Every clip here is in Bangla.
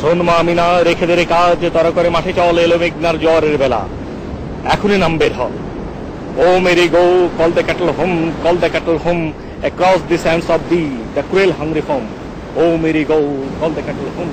শোন মা আমিনা, রেখে দে রে কাজ, তারা করে মাঠে চল, এলো মেঘনার জ্বরের বেলা, এখনই নাম বের হ। O Mary go, call the cattle home, call the cattle home, across the sands of the cruel hungry foam. O Mary go, call the cattle home.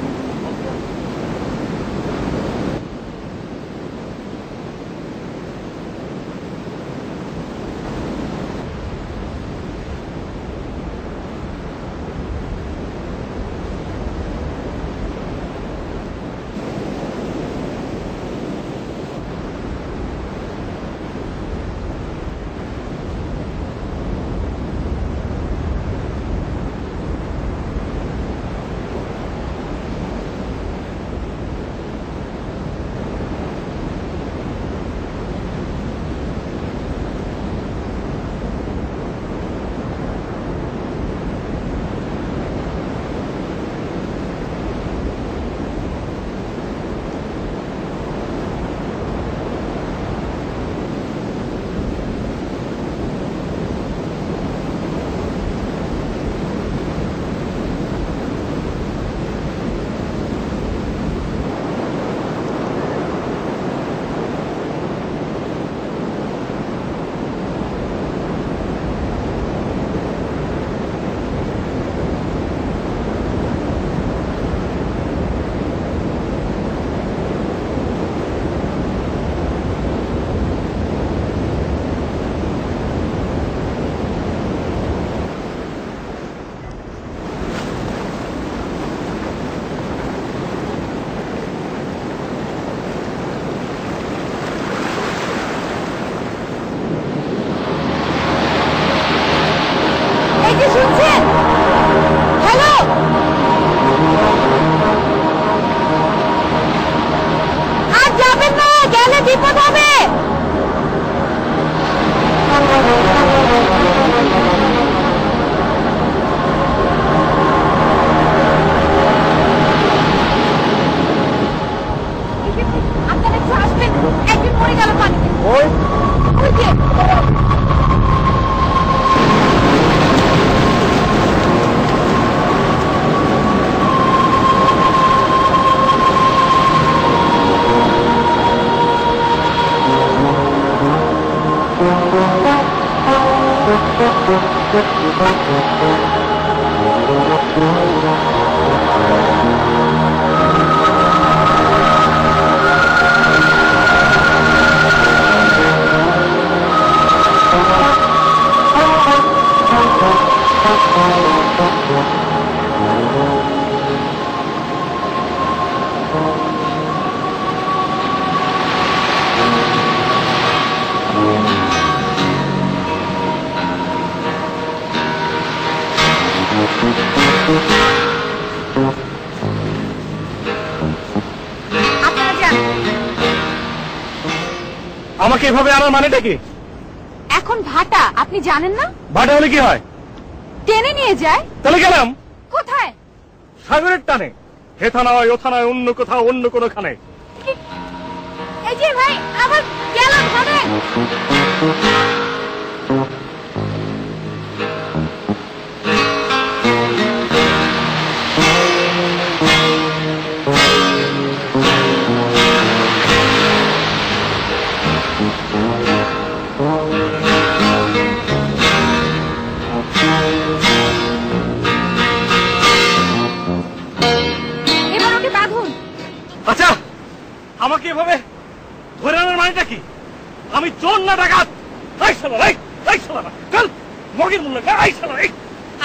আমাকে এভাবে আনার মানেটা কি? এখন ভাটা, আপনি জানেন না? ভাটা হলে কি হয়? টেনে নিয়ে যায়। তাহলে গেলাম কোথায়? সাগরের টানে, হেথা নয় ওথা নয়, অন্য কোথাও, অন্য কোনখানে। এই যে ভাই, আবার গেলাম জানেন। আচ্ছা, আমাকে এভাবে ধরে আনার মানেটা কি? আমি চোর না ডাকাত?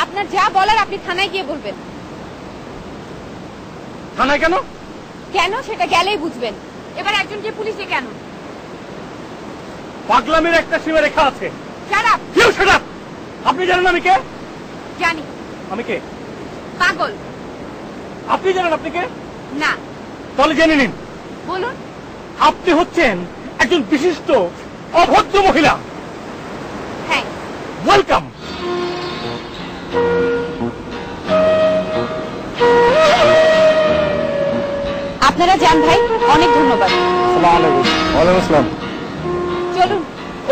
আপনার যা বলার আপনি থানায় গিয়ে বলবেন। থানায় কেন? কেন সেটা গেলেই বুঝবেন। এবার একজনকে পুলিশে কেন? পাগলামির একটা সীমা রেখা আছে। আপনি জানেন আমি কে? জানি। আমি কে? পাগল। আপনি জানেন আপনি কে? না। তাহলে জেনে নিন। বলুন। আপনি হচ্ছেন একজন বিশিষ্ট অভদ্র মহিলা। হ্যাঁ। ওয়েলকাম। আপনারা যান ভাই, অনেক ধন্যবাদ। আসসালামু আলাইকুম। ওয়ালাইকুম আসসালাম। চলুন,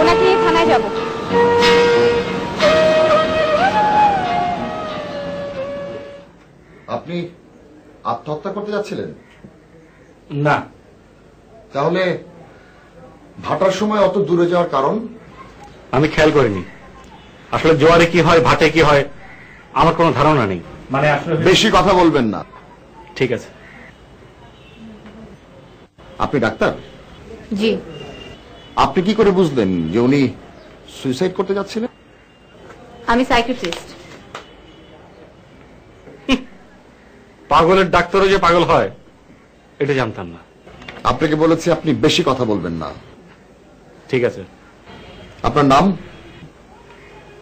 ওনাকে নিয়ে থানায় যাব। আত্মহত্যা করতে যাচ্ছিলেন? না। তাহলে ভাটার সময় অত দূরে যাওয়ার কারণ? আমি খেয়াল করিনি। আসলে জোয়ারে কি হয়, ভাটে কি হয়, আমার কোনো ধারণা নেই। মানে আসলে বেশি কথা বলবেন না। ঠিক আছে। আপনি ডাক্তার? জি। আপনি কি করে বুঝলেন যে উনি সুইসাইড করতে যাচ্ছিলেন? আমি সাইকিয়াট্রিস্ট। পাগলের ডাক্তারও যে পাগল হয় এটা জানতাম না। আপনাকে বলেছি আপনি বেশি কথা বলবেন না। ঠিক আছে। আপনার নাম?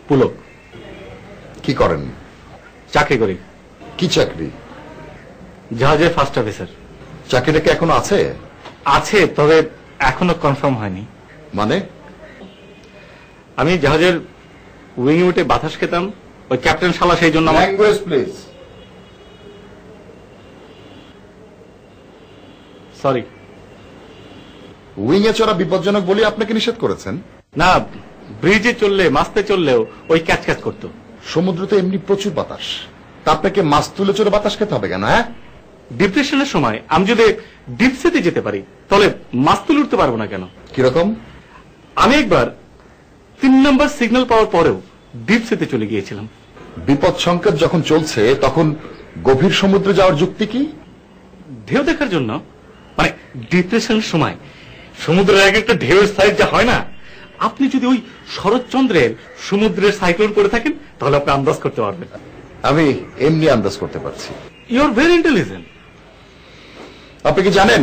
পুলক। কি করেন? চাকরি করি। কি চাকরি? জাহাজের ফার্স্ট অফিসার। চাকরিটা কি এখনো আছে? আছে, তবে এখনো কনফার্ম হয়নি। মানে? আমি জাহাজের উইং উঠে বাতাস খেতাম, ওই ক্যাপ্টেন শালা সেই জন্য ল্যাঙ্গুয়েজ প্লিজ। সরি। উইং এ চড়া বিপজ্জনক বলে আপনাকে নিষেধ করেছেন? না, ব্রিজে চললে, মাস্তে চললেও ওই ক্যাচ ক্যাচ করতো। সমুদ্রতে এমনি প্রচুর বাতাস, তা আপনাকে মাছ তুলে চড়ে বাতাস খেতে হবে কেন? হ্যাঁ, ডিপ্রেশনের সময় আমি যদি ডিপসিতে যেতে পারি তাহলে মাছ তুলে উঠতে পারবো না কেন? কিরকম? আমি একবার 3 নম্বর সিগন্যাল পাওয়ার পরেও ডিপসিতে চলে গিয়েছিলাম। বিপদ সংকেত যখন চলছে তখন গভীর সমুদ্রে যাওয়ার যুক্তি কি? ঢেউ দেখার জন্য। মানে ডিপ্রেশনের সময় সমুদ্রের এক একটা ঢেউয়ের সাইজ যা হয় না, আপনি যদি ওই শরৎচন্দ্রের সমুদ্রের সাইক্লোন করে থাকেন তাহলে আপনি আন্দাজ করতে পারবেন। আমি এমনি আন্দাজ করতে পারছি। You are very intelligent. আপনি কি জানেন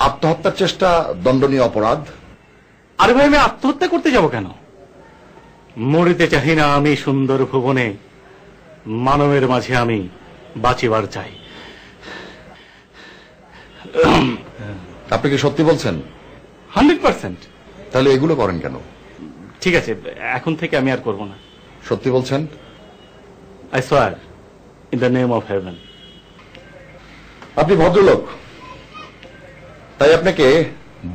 আত্মহত্যার চেষ্টা দণ্ডনীয় অপরাধ? আরে ভাই, আমি আত্মহত্যা করতে যাব কেন? মরিতে চাহি না আমি সুন্দর ভুবনে, মানবের মাঝে আমি বাঁচিবার চাই। আপনি কি সত্যি বলছেন? 100%। তাহলে এগুলো করেন কেন? ঠিক আছে, এখন থেকে আমি আর করব না। সত্যি বলছেন? I swear in the name of haven. আপনি ভদ্রলোক, তাই আপনাকে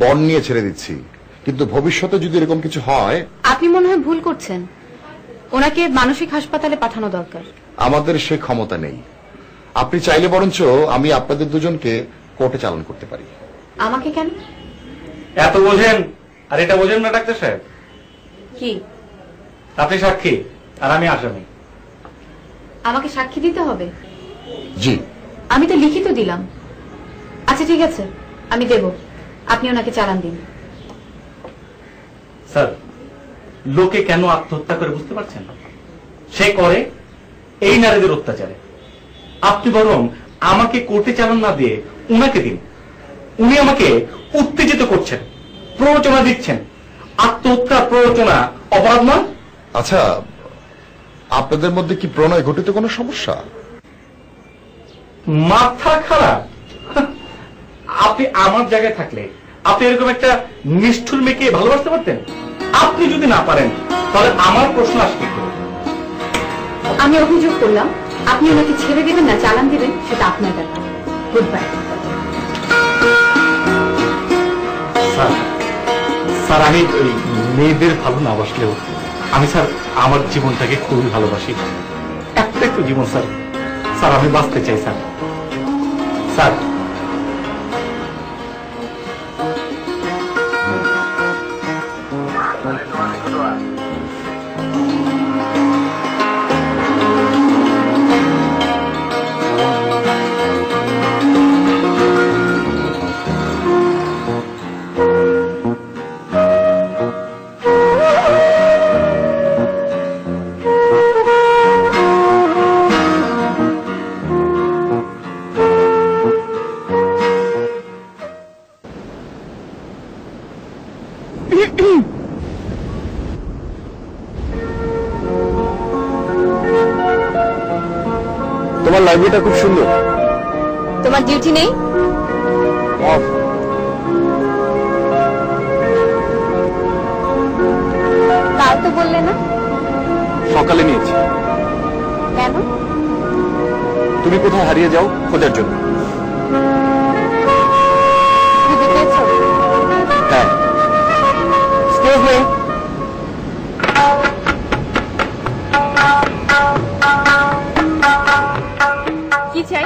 বন নিয়ে ছেড়ে দিচ্ছি, কিন্তু ভবিষ্যতে যদি এরকম কিছু হয়। আপনি মনে হয় ভুল করছেন। ওনাকে মানসিক হাসপাতালে পাঠানো দরকার। আমাদের সে ক্ষমতা নেই। আপনি চাইলে বরঞ্চ আমি আপনাদের দুজনকে কোর্টে চালান করতে পারি। আমাকে কেন? এত বোঝেন আর এটা বোঝেন না ডাক্তার সাহেব? কি? আপনি সাক্ষী আর আমি আসামি। আমাকে সাক্ষী দিতে হবে? জি। আমি তো লিখিত দিলাম। আচ্ছা ঠিক আছে, আমি দেব। আপনি ওনাকে চালান দিন। স্যার, লোকে কেন আত্মহত্যা করে বুঝতে পারছেন? সে করে এই নারীদের অত্যাচারে। আপনি বরং আমাকে কোর্টে চালান না দিয়ে উনাকে দিন। উনি আমাকে উত্তেজিত করছেন, প্ররোচনা দিচ্ছেন। আত্মহত্যা প্ররোচনা অপরাধ নয়? আচ্ছা, আপনাদের মধ্যে কি প্রণয় ঘটিত কোনো সমস্যা? মাথা খারাপ? আপনি আমার জায়গায় থাকলে আপনি এরকম একটা নিষ্ঠুর মেয়েকে ভালোবাসতে পারতেন? আপনি যদি না পারেন তাহলে আমার প্রশ্ন আসবে। আমি অভিযোগ করলাম, আপনি ওনাকে ছেড়ে দিবেন না চালান দিবেন সেটা আপনার ব্যাপার। Good bye. স্যার, আমি ওই মেয়েদের ভালো না বাসলেও আমি স্যার আমার জীবনটাকে খুবই ভালোবাসি। একটাই তো জীবন স্যার। স্যার, আমি বাঁচতে চাই স্যার। স্যার, তোমার লাইব্রেরিটা খুব সুন্দর। তোমার ডিউটি নেই? অফ। কাল তো বললে না। সকালে নিয়েছি। কেন? তুমি কোথায় হারিয়ে যাও খোঁজার জন্য। খুঁজে পেয়েছো? হ্যাঁ। Excuse me. কি চাই?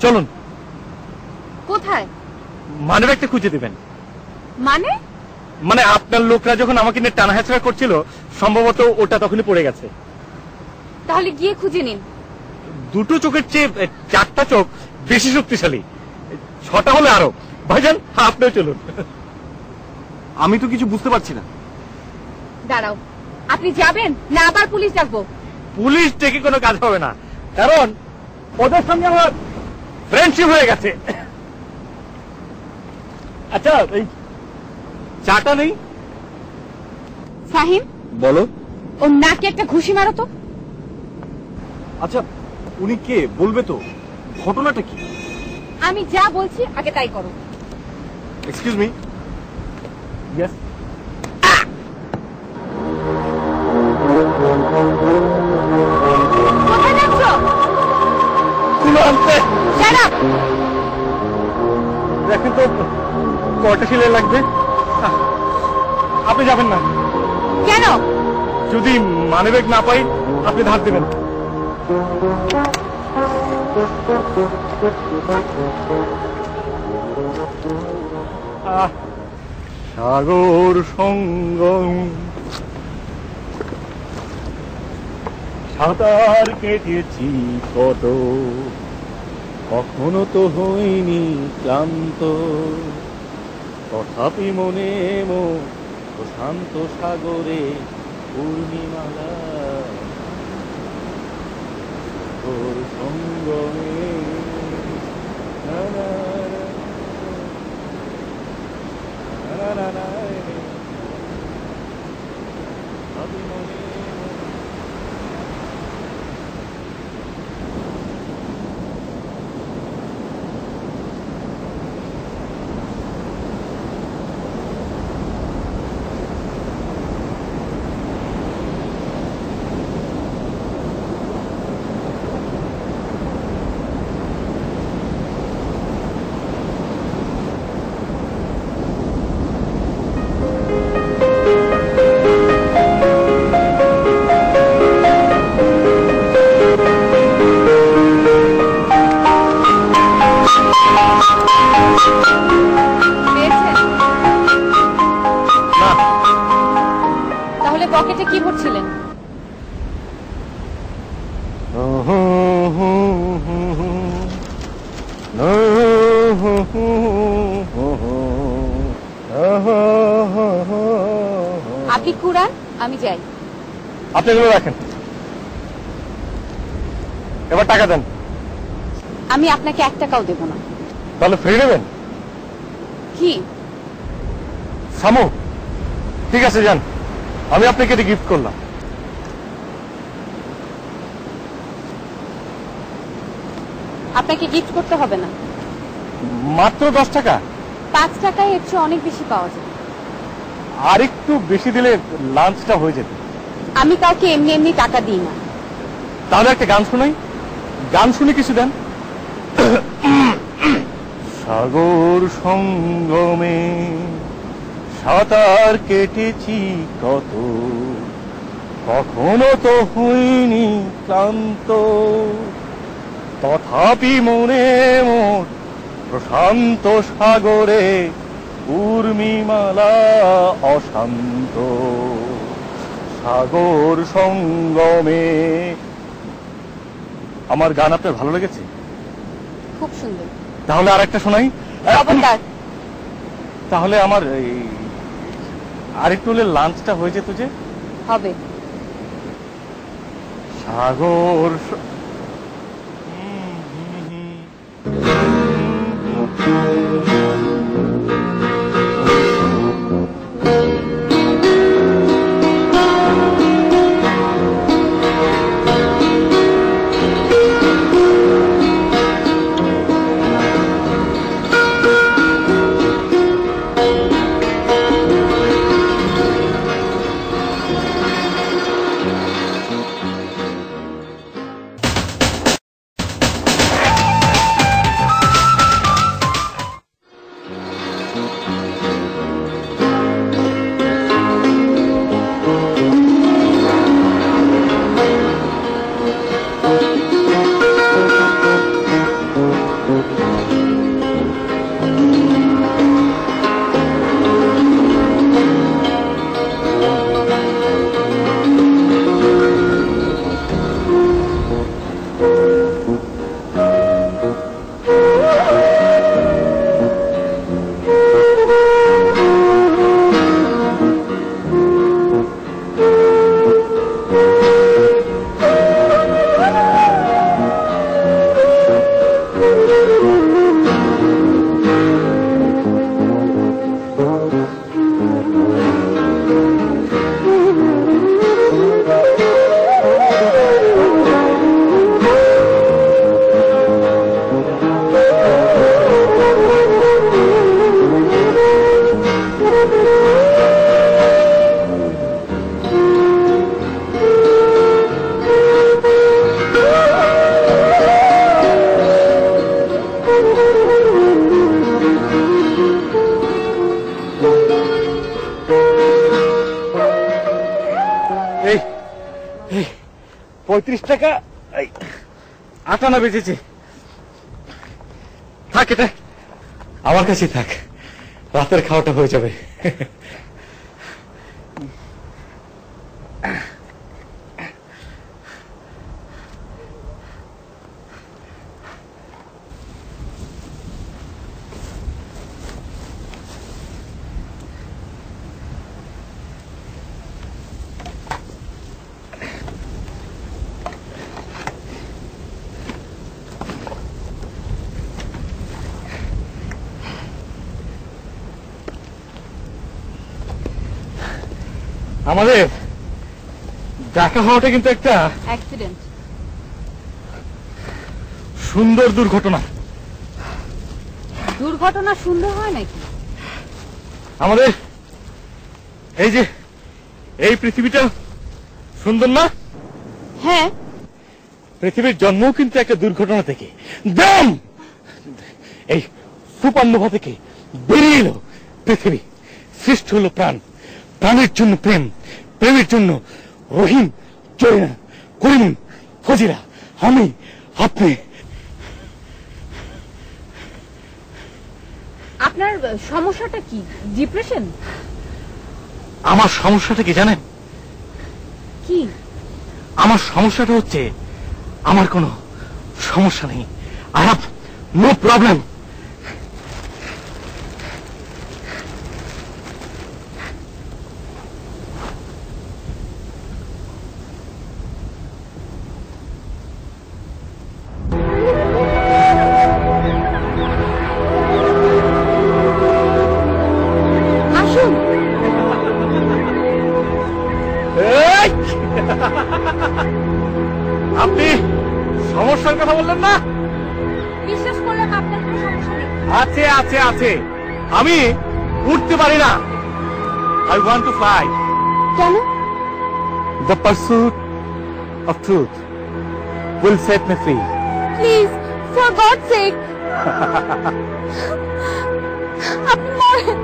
চলুন। কোথায়? মানিব্যাগটা খুঁজে দিবেন। মানে? মানে আপনার লোকরা যখন আমাকে নিয়ে টানা হেঁচড়া করছিল, সম্ভবত ওটা তখনই পড়ে গেছে। তাহলে গিয়ে খুঁজে নিন। দুটো চোখের চেয়ে চারটা চোখ বেশি শক্তিশালী, 6টা হলে আরো। ভাইজান আপনিও চলুন। আমি তো কিছু বুঝতে পারছি না। দাঁড়াও, আপনি যাবেন না আবার পুলিশ ডাকবো? পুলিশ ডেকে কোনো কাজ হবে না, কারণ ওদের সঙ্গে আমার ফ্রেন্ডশিপ হয়ে গেছে। আচ্ছা এই চাটা নেই? ফাহিম, বলো। ওর নাকে একটা ঘুষি মারো তো। আচ্ছা উনি কে বলবে তো? ঘটনাটা কি? আমি যা বলছি আগে তাই করো। Excuse me. ইয়েস। কোথায় যাচ্ছ? তুলো আনতে। Shut up! দেখেন তো কয়টা সিলাই লাগবে। আপনি যাবেন না। কেন? যদি মানিব্যাগ না পাই আপনি ধার দেবেন। সাগর সঙ্গম সাঁতার কেটেছি কত, কখনো তো হইনি ক্লান্ত, তথাপি মনে প্রশান্ত সাগরে পূর্ণিমালা তোর সঙ্গমে না না না না না তথাপি মনে পকেটে কি ভরছিলেন? আপনি কুড়ান, আমি যাই। আপনি এগুলো রাখেন, এবার টাকা দেন। আমি আপনাকে 1 টাকাও দেব না। তাহলে ফ্রি নেবেন? কি? সামু, ঠিক আছে যান, আমি আপনাকে এটা গিফট করলাম। আপনাকে গিফট করতে হবে না। মাত্র 10 টাকা? 5 টাকায় এর চেয়ে অনেক বেশি পাওয়া যায়। আর একটু বেশি দিলে লাঞ্চটা হয়ে যেত। আমি কাউকে এমনি এমনি টাকা দিই না। তাহলে একটা গান শোনাই, গান শুনে কিছু দেন। সাগর সঙ্গমে সাঁতার কেটেছি কত, কখনো তো হইনি ক্লান্ত, তথাপি মনে মোর প্রশান্ত সাগরে উর্মিমালা অশান্ত। সাগর সঙ্গমে। আমার গান আপনার ভালো লেগেছে? খুব সুন্দর। তাহলে আর একটা শোনাই। খবরদার। তাহলে আমার আরেকটু হলে লাঞ্চটা হয়ে যেত যে। হবে। সাগর $35 আটানা বেঁচেছে, থাক, এটা আমার কাছে থাক, রাতের খাওয়াটা হয়ে যাবে। আমাদের দেখা হওয়াটা কিন্তু একটা অ্যাক্সিডেন্ট, সুন্দর দুর্ঘটনা। দুর্ঘটনা সুন্দর হয় নাকি? আমাদের এই যে এই পৃথিবীটা সুন্দর না? হ্যাঁ, পৃথিবীর জন্মও কিন্তু একটা দুর্ঘটনা থেকে। দাম এই সুপারনোভা থেকে বেরিয়ে এলো পৃথিবী, সৃষ্টি হলো প্রাণ, প্রাণের জন্য প্রেম, প্রেমের জন্য রহিম, জয়না, করিম, ফজিলা, আমি, আপনি। আপনার সমস্যাটা কি? ডিপ্রেশন? আমার সমস্যাটা কি জানেন? কি? আমার সমস্যাটা হচ্ছে আমার কোনো সমস্যা নেই। I have no problem. আপনি সমস্যার কথা বললেন না? বিশ্বাস করলাম আপনার কোনো সমস্যা নেই। আছে আছে আছে, আমি উঠতে পারি না। I want to fly. কেন? The pursuit of truth will set me free. Please, for gods সেক, আপনি মরেন।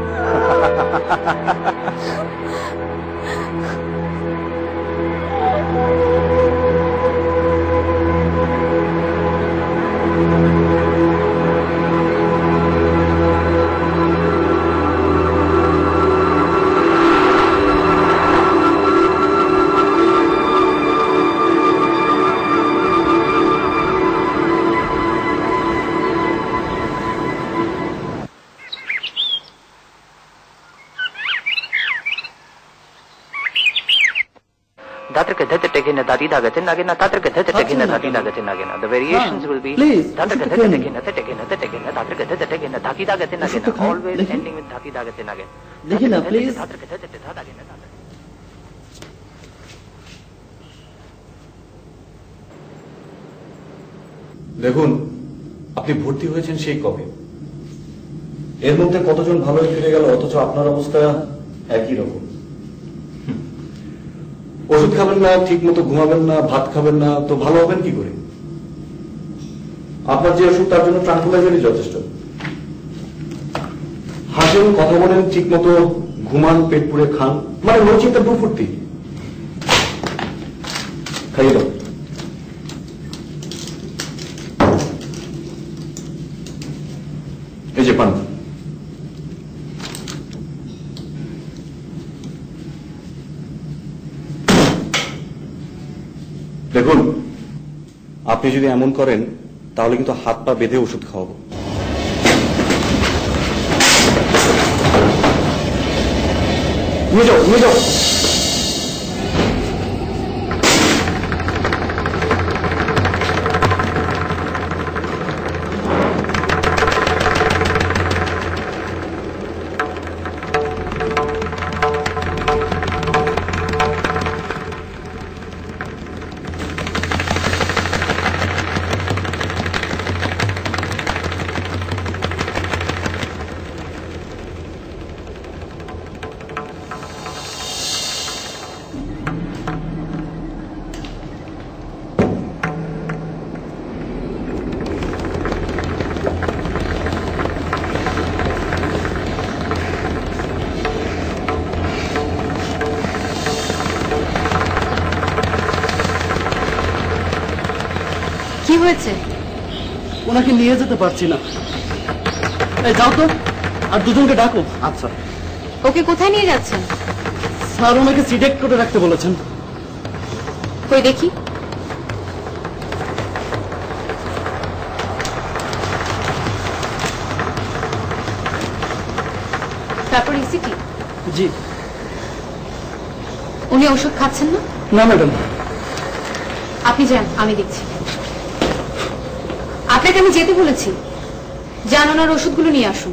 The variations will be always ending with please. দেখুন, আপনি ভর্তি হয়েছেন সেই কবে, এর মধ্যে কতজন ভালো হয়ে ফিরে গেল, অথচ আপনার অবস্থা একই রকম। ওষুধ খাবেন না, ঠিক মতো ঘুমাবেন না, ভাত খাবেন না, তো ভালো হবেন কি করে? আপনার যে ওষুধ তার জন্য ট্রাঙ্কুলাইজারই যথেষ্ট। হাসেন, কথা বলেন, ঠিক মতো ঘুমান, পেট পুড়ে খান, মানে ওর চিন্তা দুফুর্তি। খাইয়ে দাও। এই যে পান। দেখুন, আপনি যদি এমন করেন তাহলে কিন্তু হাত পা বেঁধে ওষুধ খাওয়াবো। নিয়ে যাও, নিয়ে যাও। কি হয়েছে? ওনাকে নিয়ে যেতে পারছি না। এই যাও তো, আর দুজনকে ডাকো। আচ্ছা। ওকে কোথায় নিয়ে যাচ্ছেন? স্যার ওনাকে সিডেক্ট করে রাখতে বলেছেন। কই দেখি। তারপর ইসিটি? জি। উনি ওষুধ খাচ্ছেন না? না ম্যাডাম। আপনি যান, আমি দেখছি। আপনাকে আমি যেতে বলেছি। যান, ওনার ওষুধগুলো নিয়ে আসুন।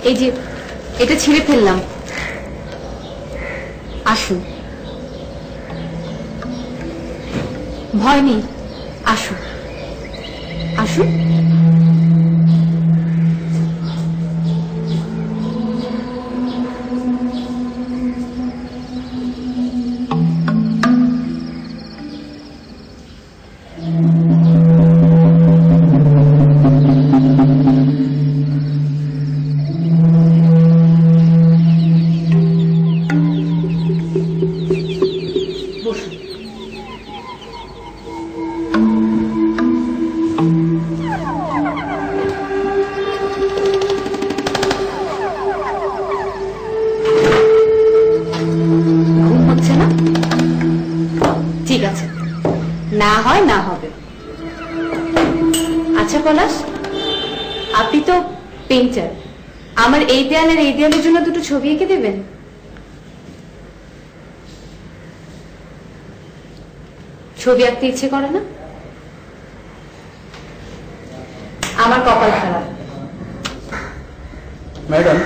এই যে এটা ছিঁড়ে ফেললাম, আসুন। ভয় নেই, আসুন আসুন। না হয় না হবে। আচ্ছা পলাশ, আপনি তো পেইন্টার, আমার এই দেয়ালের এই দেয়ালের জন্য দুটো ছবি এঁকে দেবেন? ছবি আঁকতে ইচ্ছে করে না? আমার কপাল খারাপ। ম্যাডাম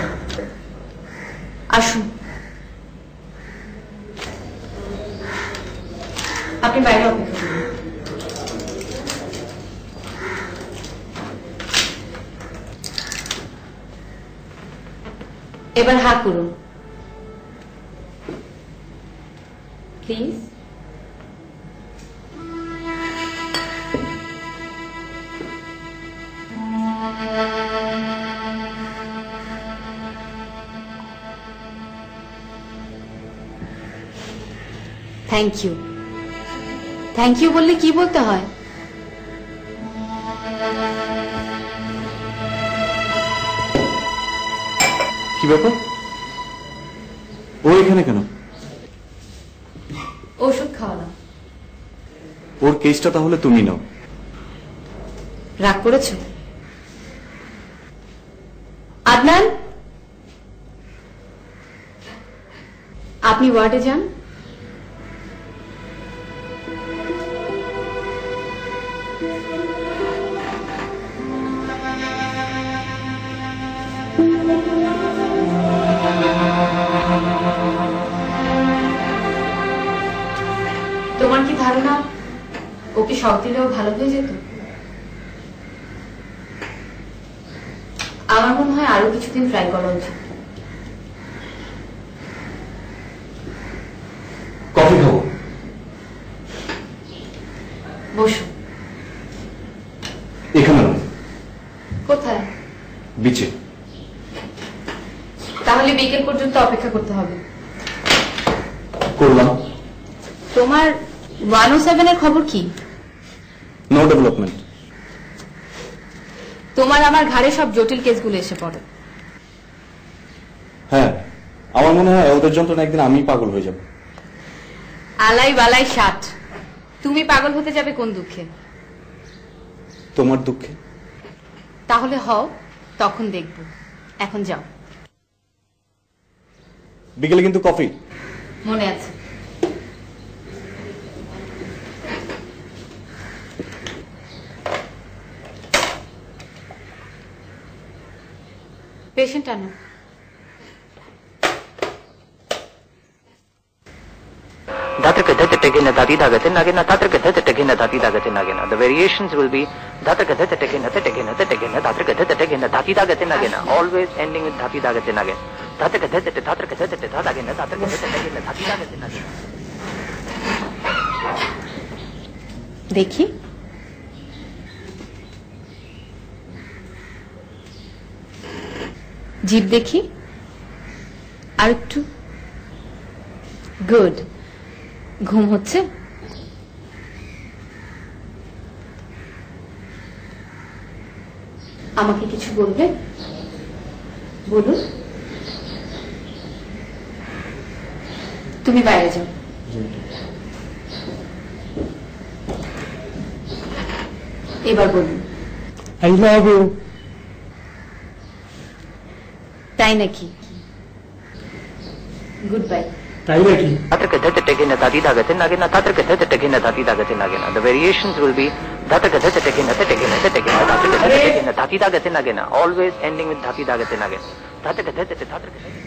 আসুন, আপনি বাইরে অপেক্ষা করুন। এবার হা করুন please. Thank you. Thank you বললে কি বলতে হয়? কি ব্যাপার? ও এখানে কেন? ওষুধ খাওয়ালাম। ওর কেসটা তাহলে তুমি নাও। রাগ করেছো? আদনান, আপনি ওয়ার্ডে যান। তোমার কি ধারণা ওকে শক দিলেও ভালো হয়ে যেত? আমার মনে হয় আরো কিছুদিন ট্রাই করা উচিত। কফি খাবো। বসো। এখানে না। কোথায়? বিচে। তাহলে বিকেল পর্যন্ত অপেক্ষা করতে হবে। করলাম। তোমার 107 এর খবর কি? No development. তোমার আমার ঘাড়ে সব জটিল কেসগুলো এসে পড়ে। হ্যাঁ, আমার মনে হয় ওদের যন্ত্রণা একদিন আমি পাগল হয়ে যাব। আলাই বালাই 60। তুমি পাগল হতে যাবে কোন দুঃখে? তোমার দুঃখে। তাহলে হও, তখন দেখব। এখন যাও। বিকেলে কিন্তু কফি। মনে আছে। পেশেন্ট আনো। Dhataka dhatategina dhati dhagate nagina dhataka dhatategina dhati dhagate nagina. The variations will be dhataka dhatategina dhategina dhategina dhataka dhatategina dhati dhagate nagina. Always ending with dhati dhagate nagina. Dhataka dhatate dhataka dhatate dhagina dhataka dhatategina dhati dhagate nagina. দেখি। জিভ দেখি। আর একটু। গুড। ঘুম হচ্ছে? আমাকে কিছু বলবে? বলুন। তুমি বাইরে যাও। এবার বলুন। I love you. তাই নাকি? Good bye. তাই নাকি? Dhataka dhatategina dhati dhagate nagina dhataka dhatategina dhati dhagate nagina. The variations will be dhataka dhatategina dhategina dhategina dhataka dhatategina dhati dhagate nagina. Always ending with dhati dhagate nagina. Dhataka dhatate dhataka dhatate.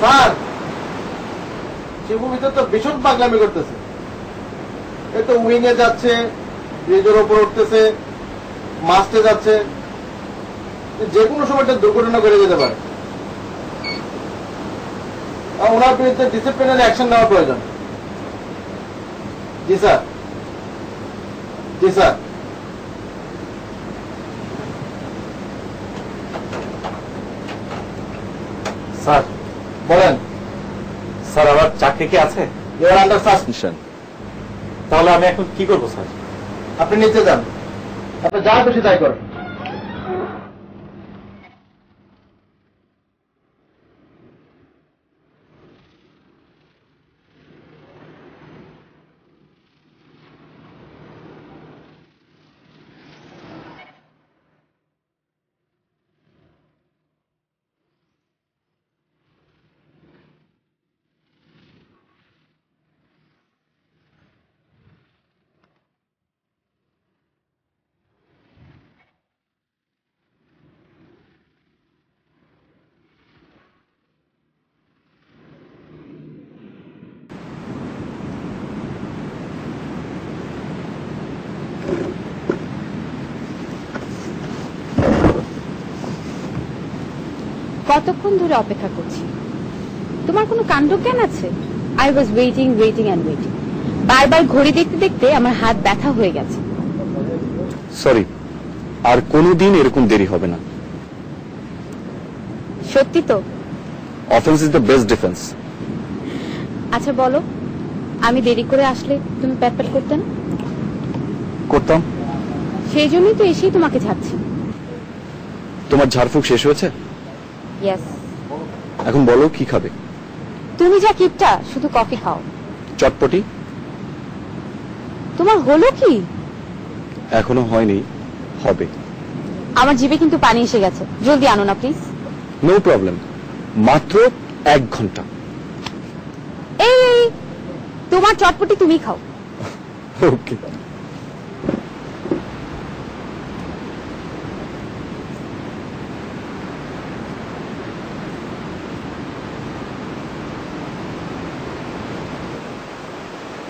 Sir, Shibu তো ভীষণ পাগলামি করতেছে। এই তো উইং এ যাচ্ছে, ব্রিজের ওপর উঠতেছে, মাস্টে যাচ্ছে, যে কোনো সময় একটা দুর্ঘটনা ঘটে যেতে পারে। ওনার বিরুদ্ধে ডিসিপ্লিনারি অ্যাকশন নেওয়া প্রয়োজন। জি স্যার, জি স্যার। স্যার বলেন। স্যার, আমার চাকরি কি আছে? You are under suspension. তাহলে আমি এখন কি করবো স্যার? আপনি নিচে যান, আপনি যা খুশি তাই করেন। কতক্ষণ ধরে অপেক্ষা করছি? তোমার কোনো কাণ্ডজ্ঞান আছে? I was waiting waiting and waiting. বারবার ঘড়ি দেখতে দেখতে আমার হাত ব্যথা হয়ে গেছে। সরি, আর কোনোদিন এরকম দেরি হবে না। সত্যি তো? Offence is the best defence. আচ্ছা বলো, আমি দেরি করে আসলে তুমি প্যাটপ্যাট করতে না? করতাম। সেই জন্যই তো এসেই তোমাকে ঝাড়ছি। তোমার ঝাড়ফুঁক শেষ হয়েছে? ইয়েস। এখন বলো কি খাবে? তুমি যা কিপটা, শুধু কফি খাও। চটপটি? তোমার হলো কি? এখনো হয়নি, হবে। আমার জিভে কিন্তু পানি এসে গেছে, জলদি আনো না প্লিজ। নো প্রবলেম, মাত্র 1 ঘন্টা। এই তোমার চটপটি তুমি খাও। ওকে।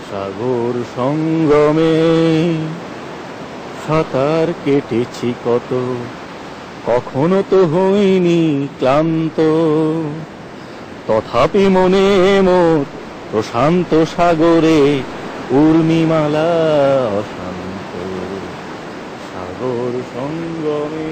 সাগর সঙ্গমে সাঁতার কেটেছি কত, কখনো তো হইনি ক্লান্ত, তথাপি মনে মোর প্রশান্ত সাগরে উর্মিমালা অশান্ত। সাগর সঙ্গমে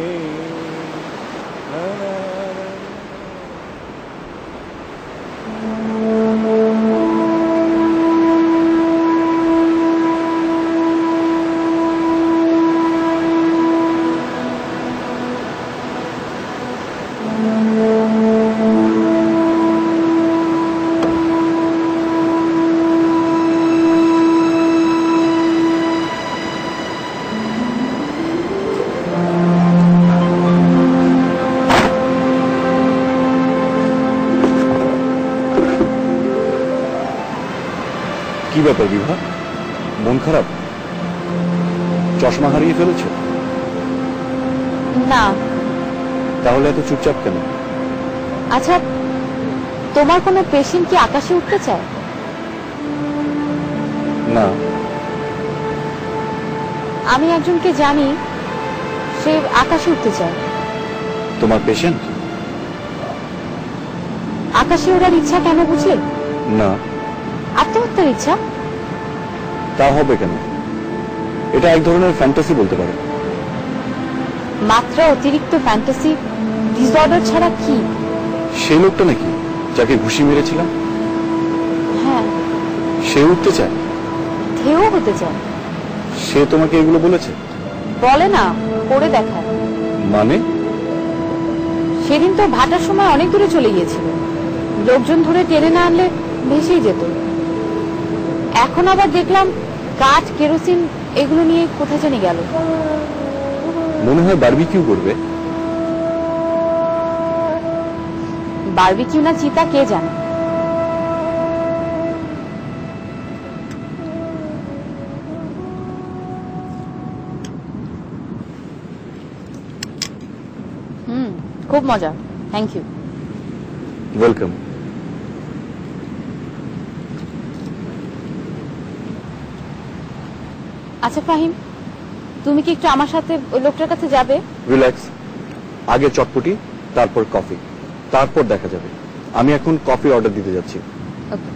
কি ব্যাপার বিভা, মন খারাপ? চশমা হারিয়ে ফেলেছ? না। তাহলে এত চুপচাপ কেন? আচ্ছা, তোমার কোনো পেশেন্ট কি আকাশে উঠতে চায়? না। আমি একজনকে জানি, সে আকাশে উঠতে চায়। তোমার পেশেন্ট? আকাশে ওঠার ইচ্ছা কেন বুঝলে? না। আত্মহত্যার ইচ্ছা? তা হবে কেন? এটা এক ধরনের ফ্যান্টাসি বলতে পারো। মাত্রা অতিরিক্ত ফ্যান্টাসি ডিসঅর্ডার ছাড়া কি? সেই লোকটা নাকি যাকে ঘুষি মেরেছিলাম? হ্যাঁ। সে উঠতে চায়? ঢেউ হতে চায়। সে তোমাকে এগুলো বলেছে? বলে না, করে দেখায়। মানে? সেদিন তো ভাটার সময় অনেক দূরে চলে গিয়েছিল, লোকজন ধরে টেনে না আনলে ভেসেই যেত। এখন আবার দেখলাম কাঠ, কেরোসিন এগুলো নিয়ে কোথায় জানি গেল। মনে হয় বারবিকিউ করবে। বারবিকিউ না চিতা কে জানে। খুব মজা, থ্যাংক ইউ। ওয়েলকাম। আচ্ছা ফাহিম, তুমি কি একটু আমার সাথে ওই লোকটার কাছে যাবে? রিল্যাক্স, আগে চটপটি, তারপর কফি, তারপর দেখা যাবে। আমি এখন কফি অর্ডার দিতে যাচ্ছি। ওকে।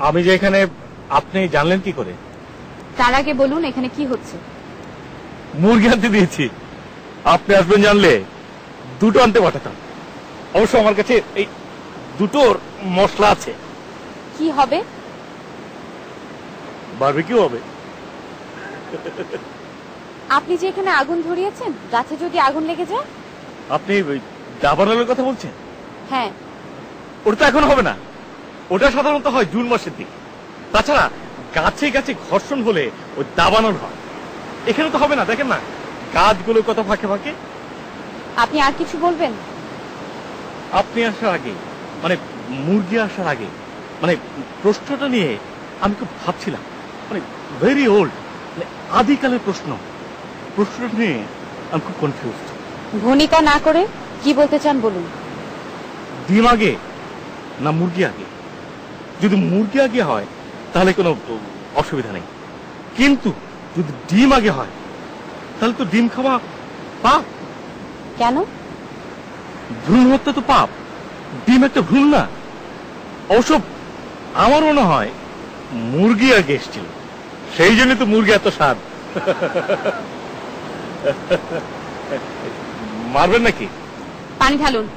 আমি যে এখানে, আপনি জানলেন কি করে? তার আগে বলুন এখানে কি হচ্ছে? মুরগি আনতে দিয়েছি। আপনি আসবেন জানলে দুটো আনতে পাঠাতাম। অবশ্য আমার কাছে এই দুটোর মশলা আছে। কি হবে? বারবিকিউ হবে। আপনি যে এখানে আগুন ধরিয়েছেন, গাছে যদি আগুন লেগে যায়? আপনি দাবানলের কথা বলছেন? হ্যাঁ। ওটা তো এখন হবে না, ওটা সাধারণত হয় জুন মাসের দিকে। তাছাড়া গাছে গাছে ঘর্ষণ হলে ওই দাবানল হয়, এখানে তো হবে না। দেখেন না গাছগুলো কত ফাঁকে ফাঁকে। আপনি আর কিছু বলবেন? আপনি আসার আগে, মানে মুরগি আসার আগে, মানে প্রশ্নটা নিয়ে আমি খুব ভাবছিলাম, মানে ভেরি ওল্ড, মানে আদিকালের প্রশ্নটা নিয়ে আমি খুব কনফিউজ। ভনিতা না করে কি বলতে চান বলুন। ডিম আগে না মুরগি আগে? যদি মুরগি আগে হয় তাহলে কোনো অসুবিধা নেই, কিন্তু যদি ডিম আগে হয় তাহলে তো ডিম খাওয়া পাপ। কেন? ভ্রূণ হত্যা তো পাপ, ডিম একটা ভ্রূণ না। অবশ্য আমার মনে হয় মুরগি আগে এসেছিল, সেই জন্য তো মুরগি এত স্বাদ। মারবেন নাকি? পানি ঢালুন।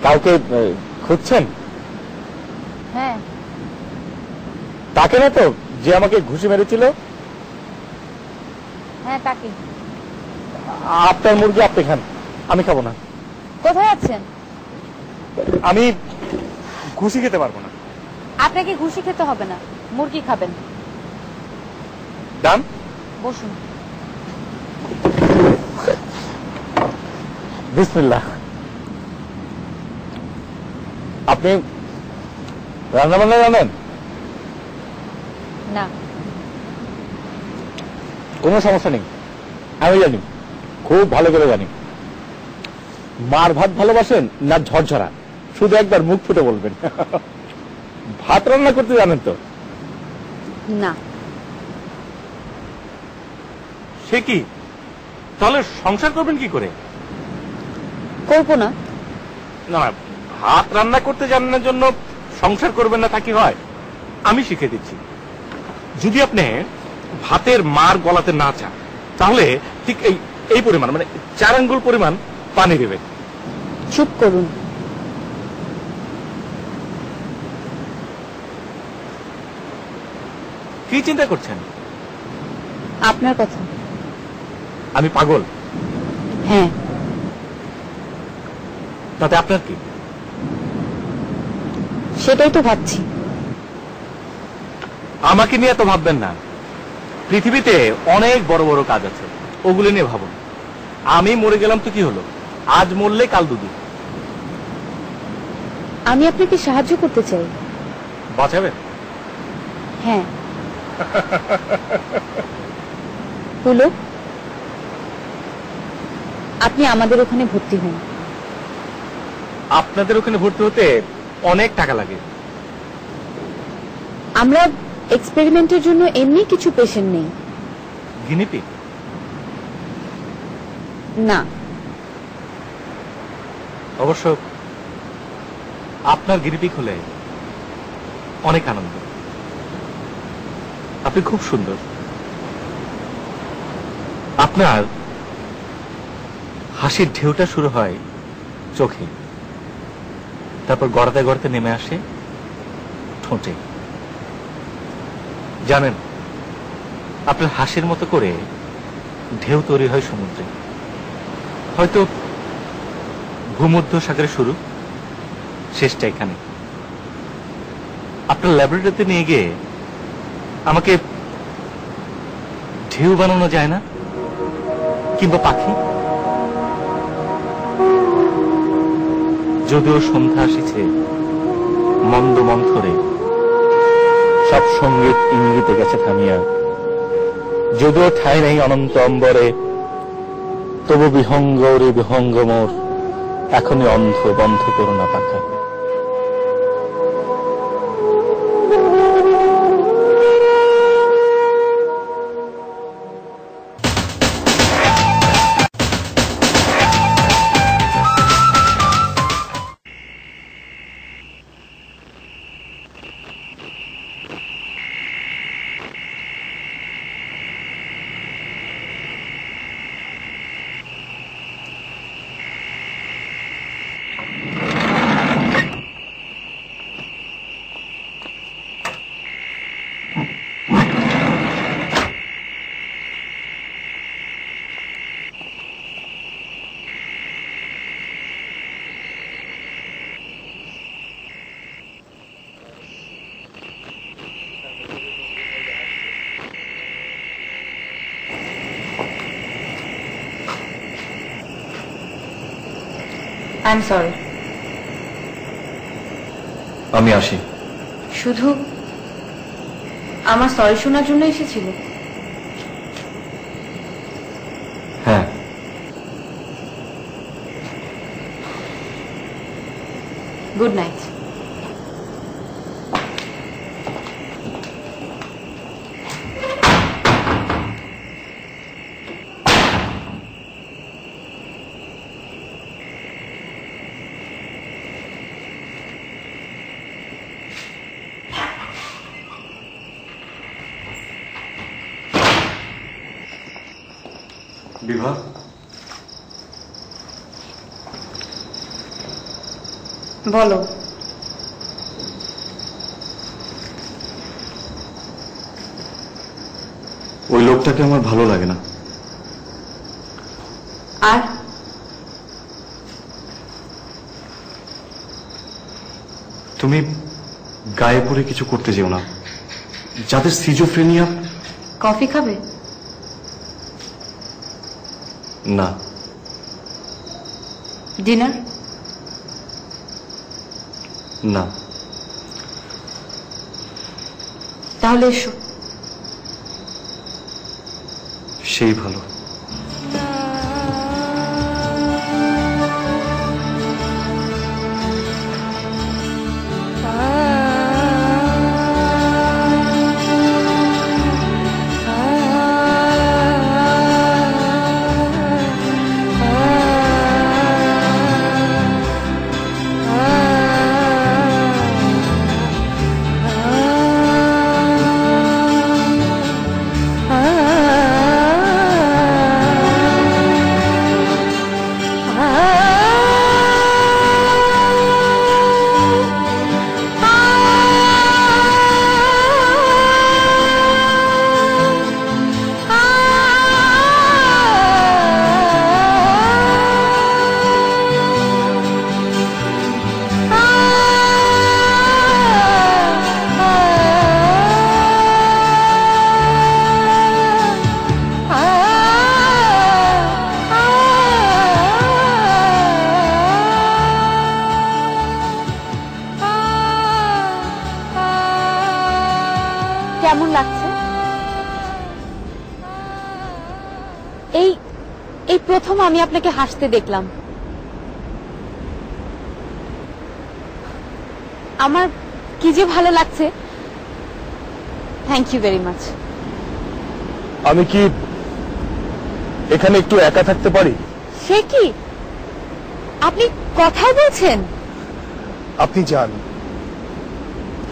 কাউকে খুঁজছেন? হ্যাঁ। তাকে না তো যে আমাকে ঘুষি মেরেছিল? হ্যাঁ তাকে। আপনার মুরগি আপনি খান, আমি খাবো না। কোথায় আছেন? আমি ঘুষি খেতে পারবো না। আপনাকে ঘুষি খেতে হবে না, মুরগি খাবেন। ডান। বসুন। বিসমিল্লাহ। আপনি রান্না বান্না জানেন? না। কোনো সমস্যা নেই, আমি জানি, খুব ভালো করে জানি। মার ভাত ভালোবাসেন না ঝরঝরা? শুধু একবার মুখ ফুটে বলবেন। ভাত রান্না করতে জানেন তো? না। সে কি, তাহলে সংসার করবেন কি করে? করবো না। না, ভাত রান্না করতে জানার জন্য সংসার করবেন না তা কি হয়? আমি শিখে দিচ্ছি। যদি আপনি ভাতের মার গলাতে না চান তাহলে ঠিক এই পরিমাণ, মানে 4 আঙ্গুল পরিমাণ পানি দেবেন। চুপ করুন। কি চিন্তা করছেন? আপনার কথা। আমি পাগল? হ্যাঁ। তাতে আপনার কি? সেটাই তো ভাবছি। আমাকে নিয়ে তো ভাববেন না, পৃথিবীতে অনেক বড় বড় কাজ আছে, ওগুলো নিয়ে ভাবুন। আমি মরে গেলাম তো কি হলো, আজ মরলে কাল দুদিন। আমি আপনাকে সাহায্য করতে চাই। বাঁচাবেন? হ্যাঁ। পুলক, আপনি আমাদের ওখানে ভর্তি হন। আপনাদের ওখানে ভর্তি হতে অনেক টাকা লাগে। আমরা এক্সপেরিমেন্টের জন্য এমনি কিছু পেশেন্ট নেই। গিনিপিগ? না। অবশ্য আপনার গিনিপিগ হলে অনেক আনন্দ। আপনি খুব সুন্দর। আপনার হাসির ঢেউটা শুরু হয় চোখে, তারপর গড়াতে গড়াতে নেমে আসে ঠোঁটে। জানেন, আপনার হাসির মতো করে ঢেউ তৈরি হয় সমুদ্রে। হয়তো ভূমধ্য সাগরে শুরু, শেষটা এখানে। আপনার ল্যাবরেটরিতে নিয়ে গিয়ে আমাকে ঢেউ বানানো যায় না? কিংবা পাখি? যদিও সন্ধ্যা আসিছে, মন্দ মন্থরে সব সঙ্গীত ইঙ্গিতে গেছে থামিয়া। যদিও ঠাই নেই অনন্ত অম্বরে, তবু বিহঙ্গ রে বিহঙ্গ মোর, এখনই অন্ধ বন্ধ করো না পাখা। I'm sorry. আমি আসি। শুধু আমার সরি শোনার জন্য এসেছিল? হ্যাঁ। Good night. বিভা, বলো। ওই লোকটাকে আমার ভালো লাগে না। আর তুমি গায়ে পড়ে কিছু করতে যেও না। যাদের সিজোফ্রেনিয়া। কফি খাবে? না। ডিনার? না। তাহলে এসো। সেই ভালো। কেমন লাগছে? এই প্রথম আমি আপনাকে হাসতে দেখলাম। আমার কি যে ভালো লাগছে। Thank you very much. আমি কি এখানে একটু একা থাকতে পারি? সে কি, আপনি কথা বলছেন? আপনি যান,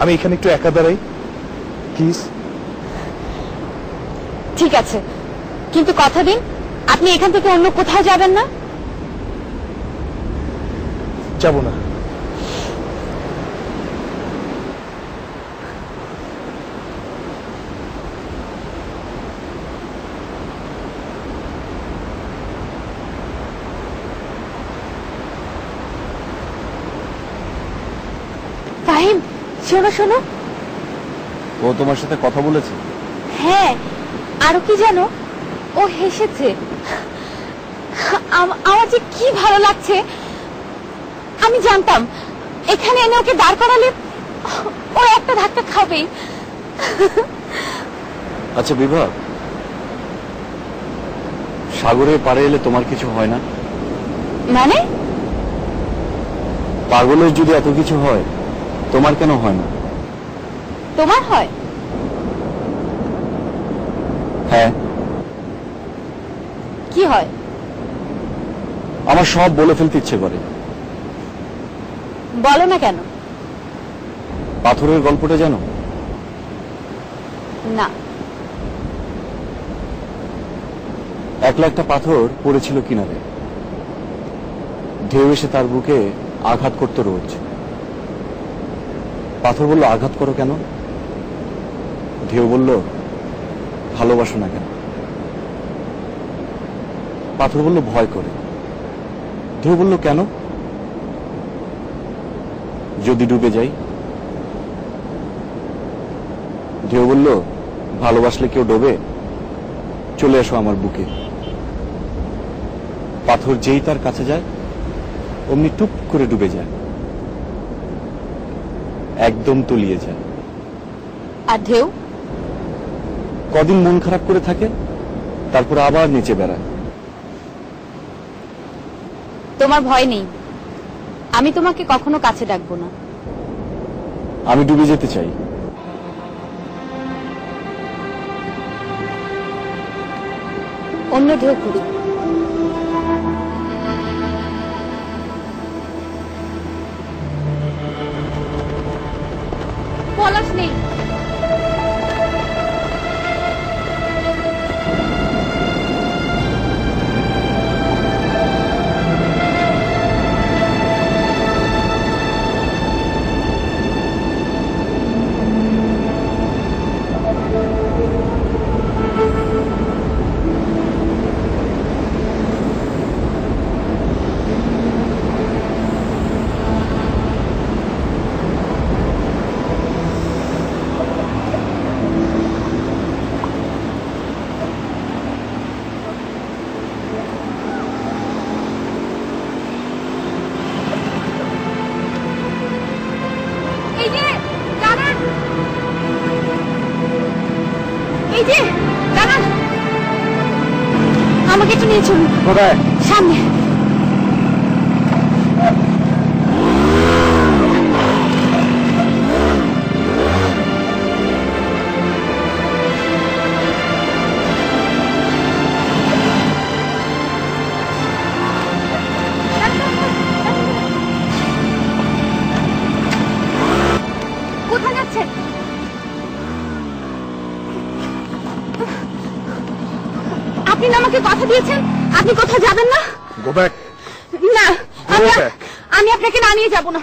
আমি এখানে একটু একা দাঁড়াই প্লিজ। ঠিক আছে, কিন্তু কথা দিন আপনি এখান থেকে অন্য কোথাও যাবেন না। যাব না। ফাহিম, শোনো শোনো। ও তোমার সাথে কথা বলেছে? হ্যাঁ, আরো কি জানো, ও হেসেছে। আমার যে কি ভালো লাগছে। আমি জানতাম এখানে এনে ওকে দাঁড় করালে ও একটা ধাক্কা খাবেই। আচ্ছা বিভা, সাগরের পাড়ে এলে তোমার কিছু হয় না? মানে? পাগলের যদি এত কিছু হয়, তোমার কেন হয় না? তোমার হয়? হ্যাঁ। কি হয়? আমার সব বলে ফেলতে ইচ্ছে করে। বলো না কেন? পাথরের গল্পটা জানো? না। একলা একটা পাথর পড়েছিল কিনারে, ঢেউ এসে তার বুকে আঘাত করতো রোজ। পাথর বলল, আঘাত করো কেন? ঢেউ বলল, ভালোবাসো না কেন? পাথর বলল, ভয় করে। ঢেউ বলল, কেন? যদি ডুবে যাই? ঢেউ বলল, ভালোবাসলে কেউ ডোবে? চলে এসো আমার বুকে। পাথর যেই তার কাছে যায়, অমনি টুপ করে ডুবে যায়, একদম তলিয়ে যায়। আর ঢেউ? কদিন মন খারাপ করে থাকে, তারপর আবার নিচে বেড়ায়। তোমার ভয় নেই, আমি তোমাকে কখনো কাছে ডাকবো না। আমি ডুবে যেতে চাই। অন্য ঢেউ করি। পলাশ নেই। আমাকে একটু নিয়ে চলুন। কোথায়? সামনে। কোথায় যাচ্ছেন? আপনি না আমাকে কথা দিয়েছেন আপনি কোথাও যাবেন না? Go back. না, Go back. আমি আপনাকে না নিয়ে যাব না।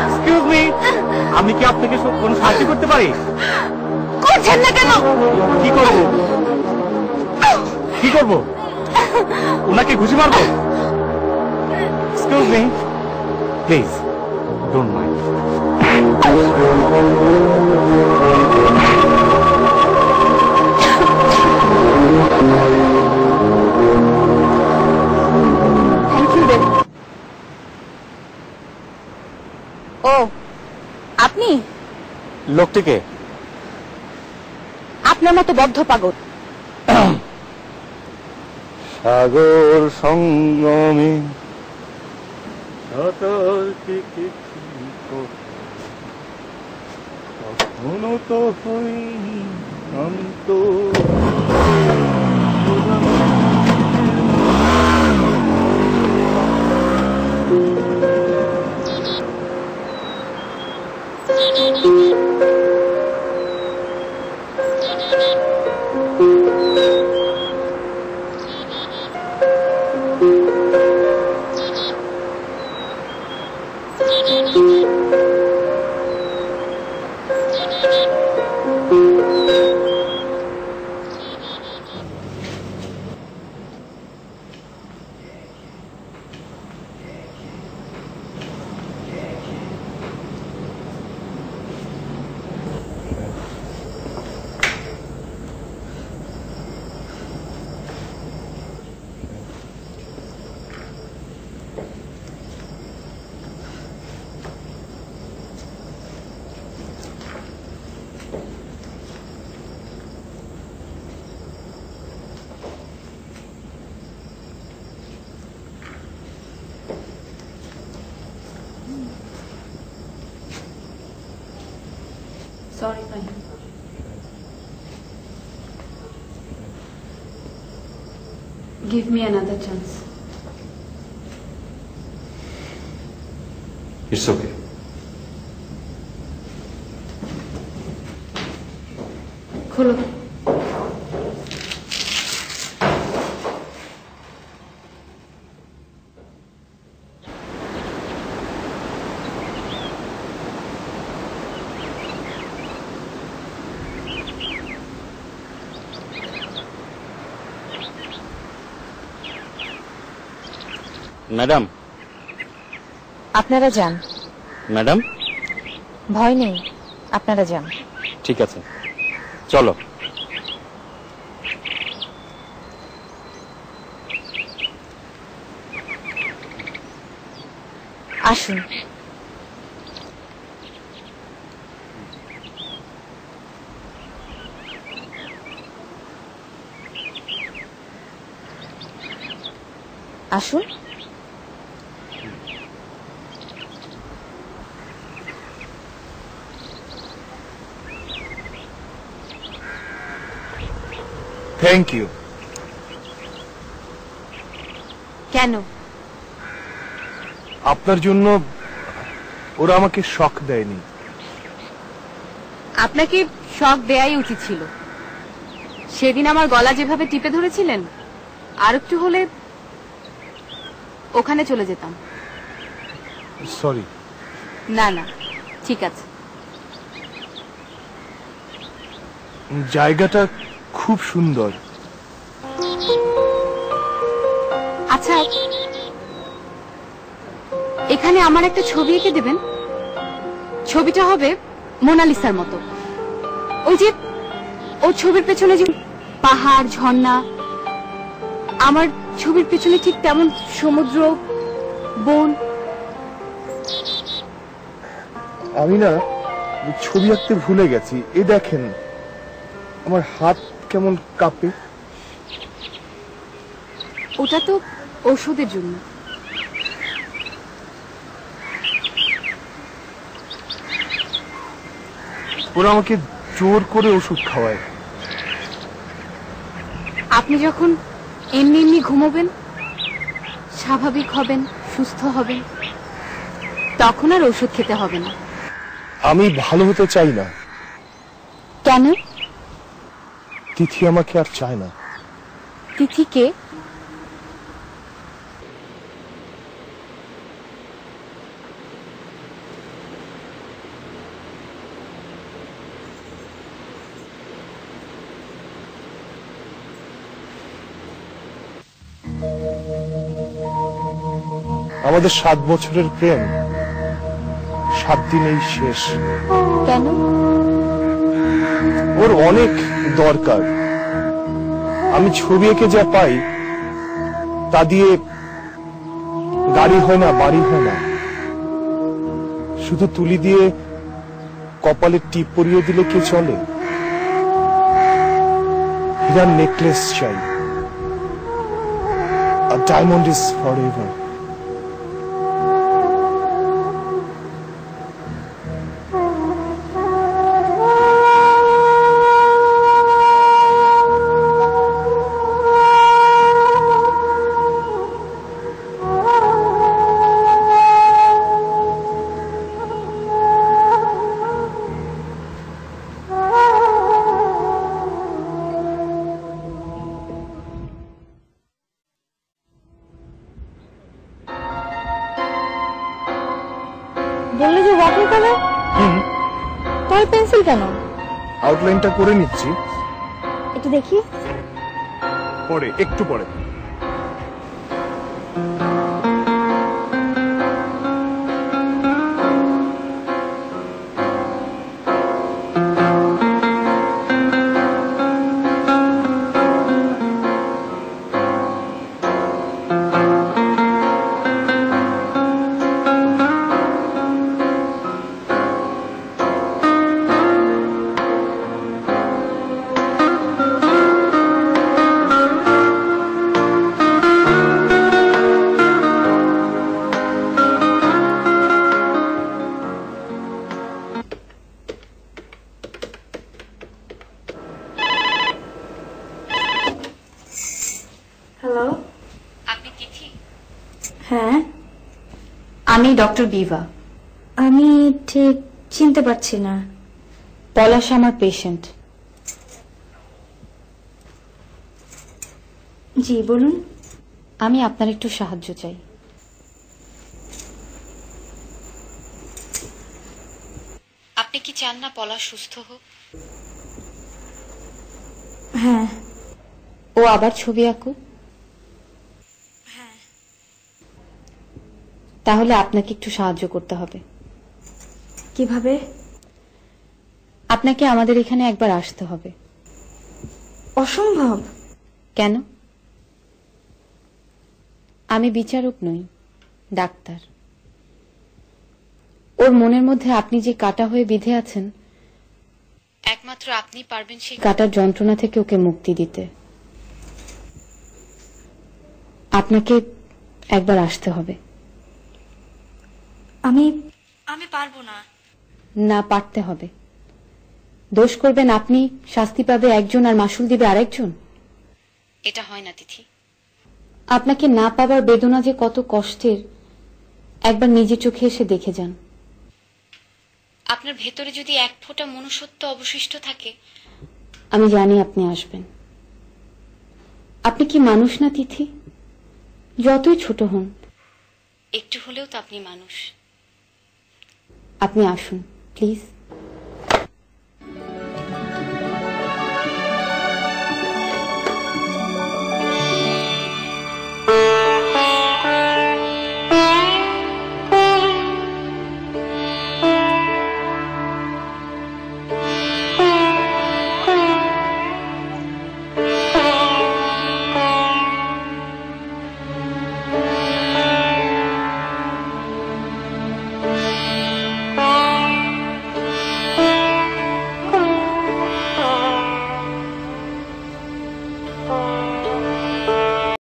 Excuse me. আমি কি আপনাকে কোনো সাহায্য করতে পারি? করছেন না কেন? কি করব? কি করব? ওনাকে ঘুষি মারবো? Excuse me. Please, don't mind. Thank you, Dad. ও, আপনি? লোকটিকে? আপনার মতো বদ্ধ পাগল। সাগর সঙ্গমে কখনো তো হইনি শান্ত। Sorry, fine. Give me another chance. It's okay. খোলো। ম্যাডাম, আপনারা যান। ম্যাডাম, ভয় নেই, আপনারা যান। ঠিক আছে, চলো। আসুন। আসুন। Thank you. কেন? আপনার জন্য ওরা আমাকে শক দেয়নি। আপনাকে শক দেয়াই উচিত ছিল। সেদিন আমার গলা যেভাবে টিপে ধরেছিলেন, আর একটু হলে ওখানে চলে যেতাম। সরি। না না, ঠিক আছে। জায়গাটা খুব সুন্দর। আচ্ছা, এখানে আমার একটা ছবি এঁকে দেবেন। ছবিটা হবে মোনালিসার মতো। ওই যে ও ছবির পেছনে যে পাহাড়, ঝর্ণা, আমার ছবির পেছনে ঠিক তেমন সমুদ্র, বন। আমি না ছবি আঁকতে ভুলে গেছি। এ দেখেন, আমার হাত কেমন কাঁপে। ওটা তো ঔষধের জন্য। ওরা আমাকে জোর করে ওষুধ খাওয়ায়। আপনি যখন এমনি এমনি ঘুমোবেন, স্বাভাবিক হবেন, সুস্থ হবেন, তখন আর ওষুধ খেতে হবে না। আমি ভালো হতে চাই না। কেন? তিথি আমাকে আর চায় না। তিথি কে? আমাদের 7 বছরের প্রেম 7 দিনেই শেষ। কেন? ওর অনেক দরকার। আমি ছবি এঁকে যা পাই তা দিয়ে গাড়ি হয় না, বাড়ি হয় না। শুধু তুলি দিয়ে কপালে টিপ পরিয়ে দিলে কি চলে? হীরার নেকলেস চাই। A diamond is forever. বললে যে ওয়াটার কালার, তার পেন্সিল কেন? আউটলাইনটা করে নিচ্ছি। একটু দেখি। পরে, একটু পরে। হ্যালো, আপনি তিথি? হ্যাঁ আমি ডক্টর বিভা। আমি ঠিক চিনতে পারছি না। পলাশ আমার পেশেন্ট। জি বলুন। আমি আপনার একটু সাহায্য চাই। আপনি কি চান না পলাশ সুস্থ হোক? হ্যাঁ। ও আবার ছবি আঁকুক? হ্যাঁ। তাহলে আপনাকে একটু সাহায্য করতে হবে। কিভাবে? আপনাকে আমাদের এখানে একবার আসতে হবে। অসম্ভব। কেন? আমি বিচারক নই, ডাক্তার। ওর মনের মধ্যে আপনি যে কাটা হয়ে বিঁধে আছেন, একমাত্র আপনি পারবেন সেই কাটার যন্ত্রণা থেকে ওকে মুক্তি দিতে। আপনাকে একবার আসতে হবে। আমি পারবো না। না, পারতে হবে। দোষ করবেন আপনি, শাস্তি পাবে একজন আর মাসুল দিবে আরেকজন। এটা হয় না তিথি। আপনাকে না পাবার বেদনা যে কত কষ্টের, একবার নিজে চোখে এসে দেখে যান। আপনার ভেতরে যদি এক ফোঁটা মনুষ্যত্ব অবশিষ্ট থাকে, আমি জানি আপনি আসবেন। আপনি কি মানুষ না তিথি? যতই ছোট হন, একটু হলেও তো আপনি মানুষ। আপনি আসুন প্লিজ।